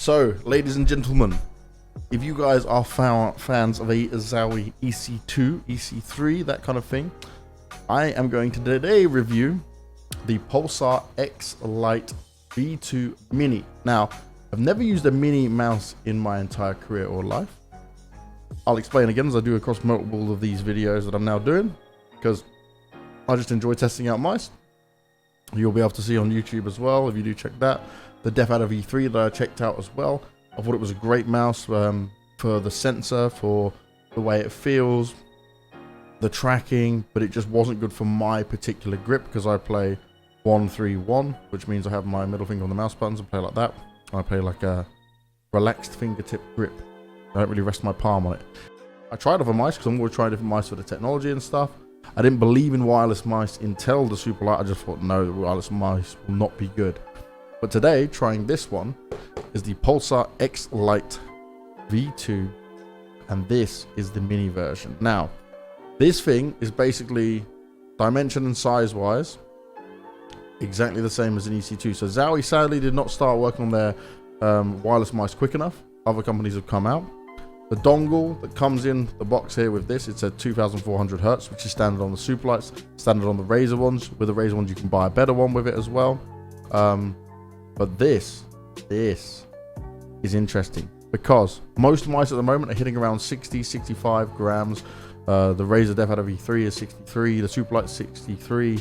So, ladies and gentlemen, if you guys are fans of a Zowie EC2, EC3, that kind of thing, I am going to today review the Pulsar Xlite V2 Mini. Now, I've never used a mini mouse in my entire career or life. I'll explain again as I do across multiple of these videos that I'm now doing, because I just enjoy testing out mice. You'll be able to see on YouTube as well, if you do check that, the Def out of E3 that I checked out as well. I thought it was a great mouse for the sensor, for the way it feels, the tracking, but it just wasn't good for my particular grip because I play 1-3-1, which means I have my middle finger on the mouse buttons and play like that. I play like a relaxed fingertip grip. I don't really rest my palm on it. I tried other mice because I'm always trying different mice for the technology and stuff. I didn't believe in wireless mice until the Superlight. I just thought, no, the wireless mice will not be good. But today, trying this one, is the Pulsar Xlite V2, and this is the mini version. Now, this thing is basically dimension and size-wise exactly the same as an EC2. So Zowie sadly did not start working on their wireless mice quick enough. Other companies have come out. The dongle that comes in the box here with this, it's at 2400 Hertz, which is standard on the Superlights, standard on the Razer ones. With the Razer ones, you can buy a better one with it as well. But this is interesting because most mice at the moment are hitting around 60-65 grams. The Razer Def out of E3 is 63, the Superlight 63.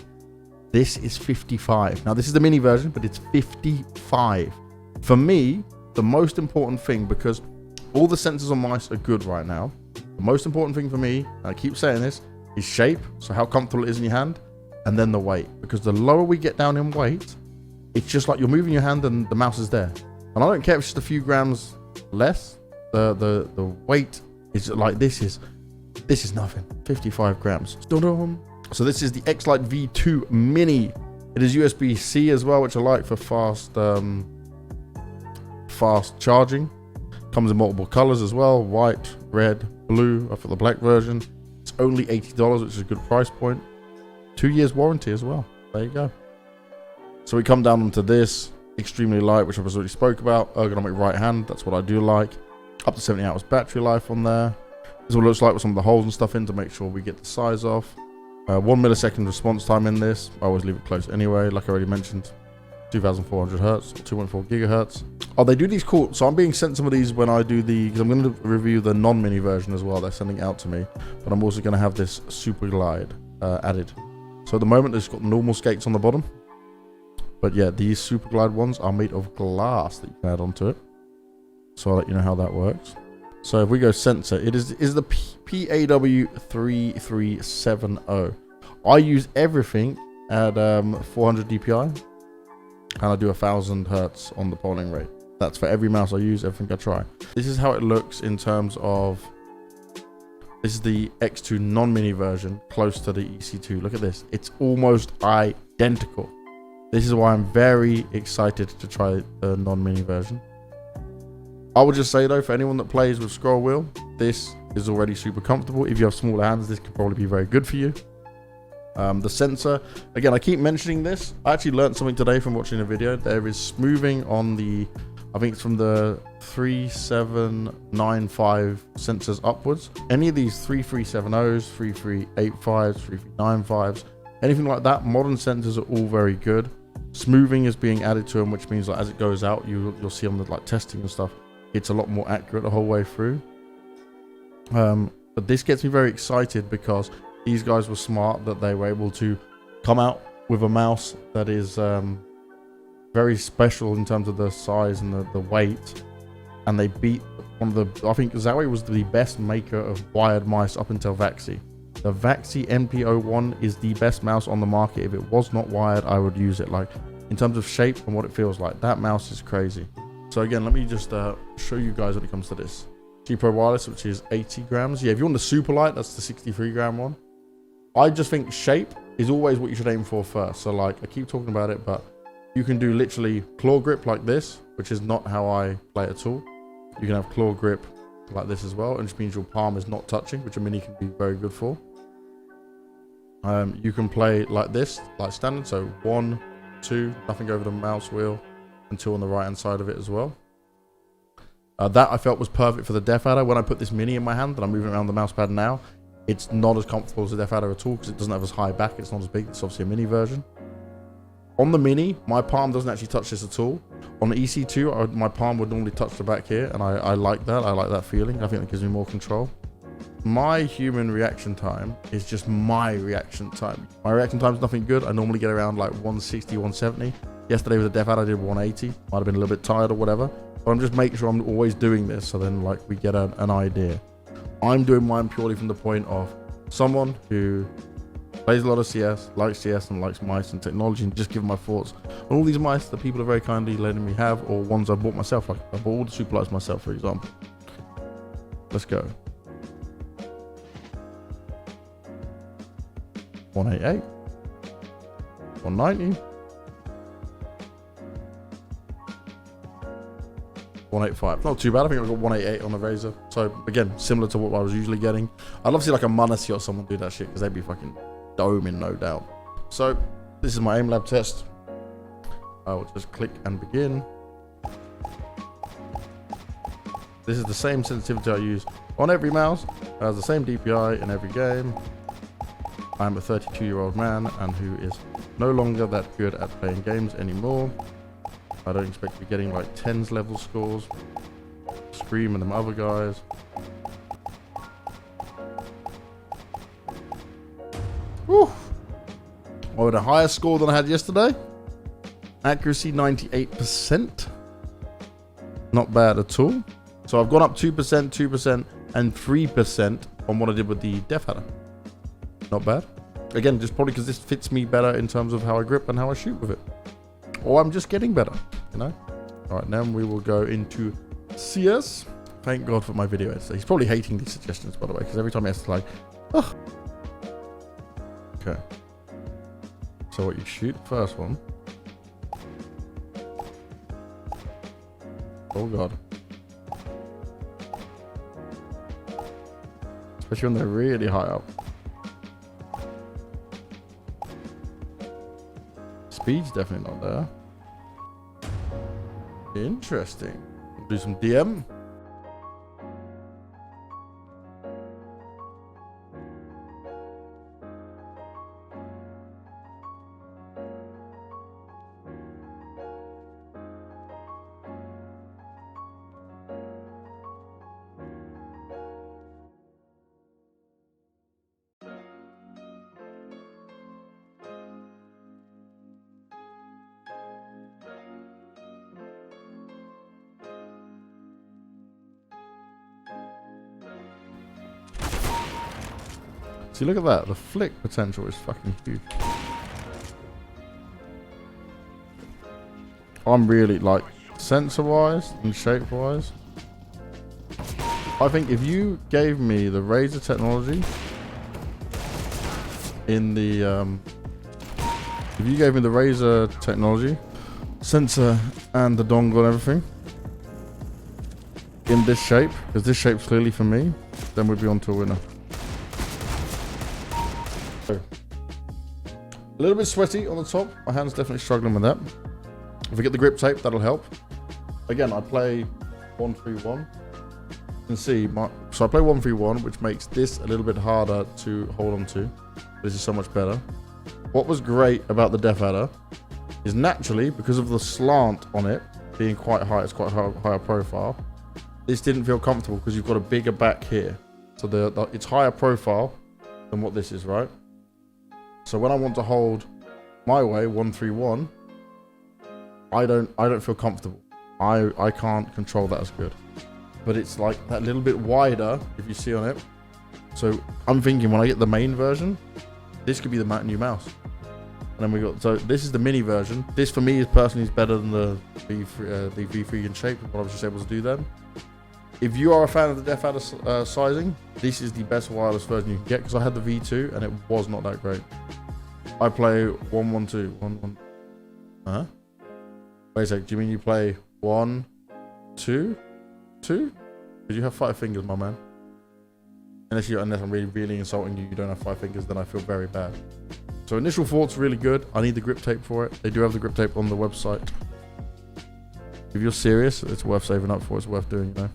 This is 55. Now this is the mini version, but it's 55. For me, the most important thing, because all the sensors on mice are good right now, the most important thing for me, and I keep saying this, is shape, so how comfortable it is in your hand, and then the weight. Because the lower we get down in weight, it's just like you're moving your hand and the mouse is there. And I don't care if it's just a few grams less, the weight is like this is nothing. 55 grams. So this is the Xlite V2 Mini. It is USB-C as well, which I like for fast charging. Comes in multiple colors as well, white, red, blue. I for the black version, it's only $80, which is a good price point. 2 years warranty as well. There you go. So we come down onto this, extremely light, which I already spoke about. Ergonomic right hand, that's what I do like. Up to 70 hours battery life on there. This is what it looks like with some of the holes and stuff in to make sure we get the size off. 1 millisecond response time in this. I always leave it close anyway, like I already mentioned. 2400 Hertz, 2.4 gigahertz. Oh, they do these cool. So I'm being sent some of these when I do the, because I'm going to review the non-mini version as well. They're sending out to me, but I'm also going to have this Super Glide added. So at the moment, it's got normal skates on the bottom. But yeah, these Super Glide ones are made of glass that you can add onto it. So I'll let you know how that works. So if we go sensor, it is the PAW3370. I use everything at 400 DPI, and I do 1000 Hertz on the polling rate. That's for every mouse I use, everything I try. This is how it looks in terms of, this is the X2 non-mini version, close to the EC2. Look at this, it's almost identical. This is why I'm very excited to try the non-mini version. I would just say though, for anyone that plays with scroll wheel, this is already super comfortable. If you have smaller hands, this could probably be very good for you. The sensor, again, I keep mentioning this. I actually learned something today from watching a video. There is smoothing on the, I think it's from the 3795 sensors upwards. Any of these 3370s, 3385s, 3395s, anything like that, modern sensors are all very good. Smoothing is being added to them, which means that as it goes out, you'll see on the like testing and stuff, it's a lot more accurate the whole way through. But this gets me very excited because these guys were smart that they were able to come out with a mouse that is very special in terms of the size and the weight, and they beat one of the, I think Zowie was the best maker of wired mice up until Vaxi. The Vaxi NP01 is the best mouse on the market. If it was not wired, I would use it. Like in terms of shape and what it feels like, that mouse is crazy. So again, let me just show you guys when it comes to this. G-Pro Wireless, which is 80 grams. Yeah, if you want the Superlight, that's the 63 gram one. I just think shape is always what you should aim for first. So like I keep talking about it, but you can do literally claw grip like this, which is not how I play at all. You can have claw grip like this as well, and which means your palm is not touching, which a mini can be very good for. You can play like this, like standard, so 1, 2, nothing over the mouse wheel, and 2 on the right hand side of it as well. That I felt was perfect for the Death Adder. When I put this mini in my hand and I'm moving around the mouse pad now, it's not as comfortable as the Death Adder at all because it doesn't have as high back. It's not as big. It's obviously a mini version. On the mini, my palm doesn't actually touch this at all. On the EC2, my palm would normally touch the back here, and I like that. I like that feeling. I think it gives me more control. My human reaction time is just my reaction time. My reaction time is nothing good. I normally get around like 160, 170. Yesterday with the Death Adder, I did 180. Might have been a little bit tired or whatever. But I'm just making sure I'm always doing this, so then like we get an idea. I'm doing mine purely from the point of someone who plays a lot of CS, likes CS and likes mice and technology, and just give my thoughts on all these mice that people are very kindly letting me have, or ones I bought myself. Like I bought all the Superlights myself, for example. Let's go. 188, 190, 185. Not too bad. I think I got 188 on the Razor. So again, similar to what I was usually getting. I'd love to see like a Manassi or someone do that shit because they'd be fucking doming, no doubt. So this is my Aimlab test. I will just click and begin. This is the same sensitivity I use on every mouse. It has the same DPI in every game. I'm a 32-year-old man and who is no longer that good at playing games anymore. I don't expect to be getting like 10s level scores. Scream and them other guys. Whew. Oh, with a higher score than I had yesterday. Accuracy 98%. Not bad at all. So I've gone up 2%, 2%, and 3% on what I did with the Death Adder. Not bad. Again, just probably because this fits me better in terms of how I grip and how I shoot with it. Or I'm just getting better, you know? All right, then we will go into CS. Thank God for my video editor. He's probably hating these suggestions, by the way, because every time he has to like, ugh. Okay. So what you shoot, first one. Oh God. Especially when they're really high up. Speed's definitely not there. Interesting. Do some DM. See, look at that. The flick potential is fucking huge. I'm really, like, sensor-wise and shape-wise. I think if you gave me the Razor technology in the, if you gave me the Razor technology, sensor and the dongle and everything, in this shape, because this shape's clearly for me, then we'd be on to a winner. A little bit sweaty on the top. My hand's definitely struggling with that. If I get the grip tape, that'll help. Again, I play 1-3-1. You can see, so I play 1-3-1, which makes this a little bit harder to hold on to. This is so much better. What was great about the Death Adder is naturally, because of the slant on it being quite high, it's quite higher profile, this didn't feel comfortable because you've got a bigger back here. So it's higher profile than what this is, right? So when I want to hold my way 1-3-1, I don't feel comfortable. I can't control that as good. But it's like that little bit wider, if you see on it. So I'm thinking when I get the main version, this could be the new mouse. And then we got, so this is the mini version. This for me is personally better than the V3 in shape, what I was just able to do then. If you are a fan of the Death Adder sizing, this is the best wireless version you can get because I had the V2 and it was not that great. I play 1-1-2, 1-1. Huh? Wait a sec. Do you mean you play 1-2-2? Because you have 5 fingers, my man. Unless I'm really insulting you, you don't have 5 fingers, then I feel very bad. So initial thoughts really good. I need the grip tape for it. They do have the grip tape on the website. If you're serious, it's worth saving up for. It's worth doing, you know.